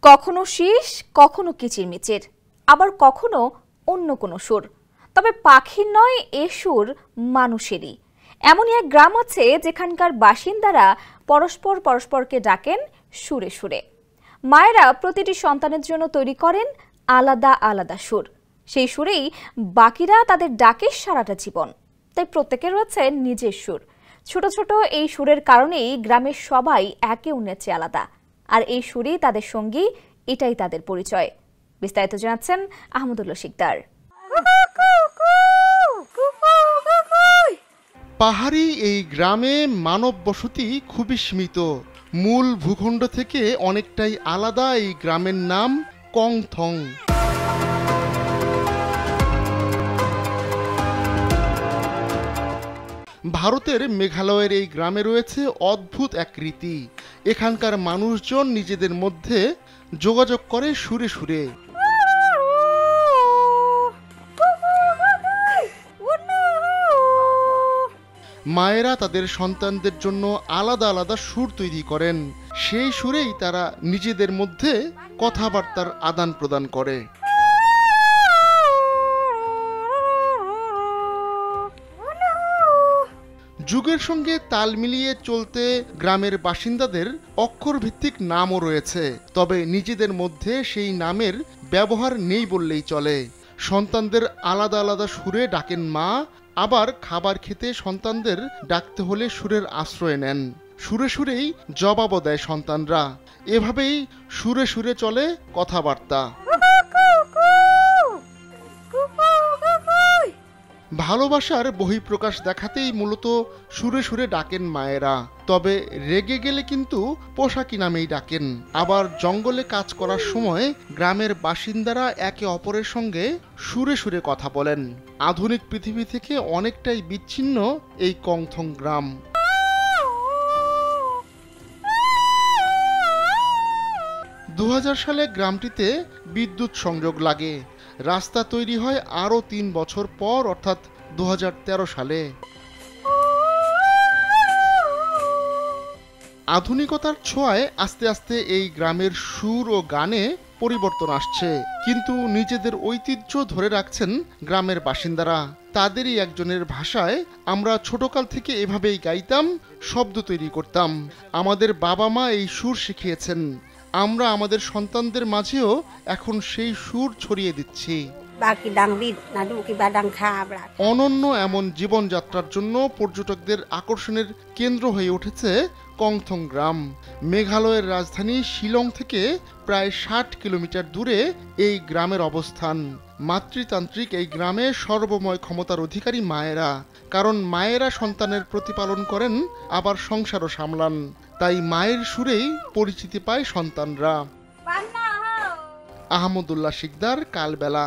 কখনো শীষ, কখনো কিচিরমিচির, আবার কখনো অন্য কোনো সুর। তবে পাখির নয়, এ সুর মানুষেরই। এমনই এক গ্রাম আছে যেখানকার বাসিন্দারা পরস্পরকে ডাকেন সুরে সুরে। মায়েরা প্রতিটি সন্তানের জন্য তৈরি করেন আলাদা আলাদা সুর। সেই সুরেই বাকিরা তাদের ডাকে সারাটা জীবন। তাই প্রত্যেকের রয়েছে নিজের সুর। ছোট ছোট এই সুরের কারণেই গ্রামের সবাই একে অন্যের চেয়ে আলাদা। আর এই সুরই তাদের সঙ্গী, এটাই তাদের পরিচয়। বিস্তারিত জানাচ্ছেন আহমদুল্লাহ শিকদার। পাহাড়ি এই গ্রামে মানব বসতি খুবই সীমিত। মূল ভূখণ্ড থেকে অনেকটাই আলাদা এই গ্রামের নাম কংথং। ভারতের মেঘালয়ের এই গ্রামে রয়েছে অদ্ভুত এক রীতি। এখানকার মানুষজন নিজেদের মধ্যে যোগাযোগ করে সুরে সুরে। মায়েরা তাদের সন্তানদের জন্য আলাদা আলাদা সুর তৈরি করেন। সেই সুরেই তারা নিজেদের মধ্যে কথাবার্তার আদান প্রদান করে। যুগের সঙ্গে তাল মিলিয়ে চলতে গ্রামের বাসিন্দাদের অক্ষরভিত্তিক নামও রয়েছে, তবে নিজেদের মধ্যে সেই নামের ব্যবহার নেই বললেই চলে। সন্তানদের আলাদা আলাদা সুরে ডাকেন মা, আবার খাবার খেতে সন্তানদের ডাকতে হলে সুরের আশ্রয় নেন। সুরে সুরেই জবাবও দেয় সন্তানরা। এভাবেই সুরে সুরে চলে কথাবার্তা। ভালোবাসার বহিঃপ্রকাশ দেখাতেই মূলত সুরে সুরে ডাকেন মায়েরা। তবে রেগে গেলে কিন্তু পোশাকি নামেই ডাকেন। আবার জঙ্গলে কাজ করার সময় গ্রামের বাসিন্দারা একে অপরের সঙ্গে সুরে সুরে কথা বলেন। আধুনিক পৃথিবী থেকে অনেকটাই বিচ্ছিন্ন এই কংথং গ্রাম। 2000 সালে গ্রামটিতে বিদ্যুৎ সংযোগ লাগে। রাস্তা তৈরি হয় আরও 3 বছর পর, অর্থাৎ 2013 সালে। আধুনিকতার ছোঁয়ায় আস্তে আস্তে এই গ্রামের সুর ও গানে পরিবর্তন আসছে, কিন্তু নিজেদের ঐতিহ্য ধরে রাখছেন গ্রামের বাসিন্দারা। তাদেরই একজনের ভাষায়, আমরা ছোটকাল থেকে এভাবেই গাইতাম, শব্দ তৈরি করতাম। আমাদের বাবা মা এই সুর শিখিয়েছেন। আমরা আমাদের সন্তানদের মাঝেও এখন সেই সুর ছড়িয়ে দিচ্ছি। অনন্য এমন জীবনযাত্রার জন্য পর্যটকদের আকর্ষণের কেন্দ্র হয়ে উঠেছে কংথং গ্রাম। মেঘালয়ের রাজধানী শিলং থেকে প্রায় 60 কিলোমিটার দূরে এই গ্রামের অবস্থান। মাতৃতান্ত্রিক এই গ্রামে সর্বময় ক্ষমতার অধিকারী মায়েরা। কারণ মায়েরা সন্তানের প্রতিপালন করেন, আবার সংসারও সামলান। তাই মায়ের সুরেই পরিচিতি পায় সন্তানরা। আহমদুল্লাহ শিকদার, কালবেলা।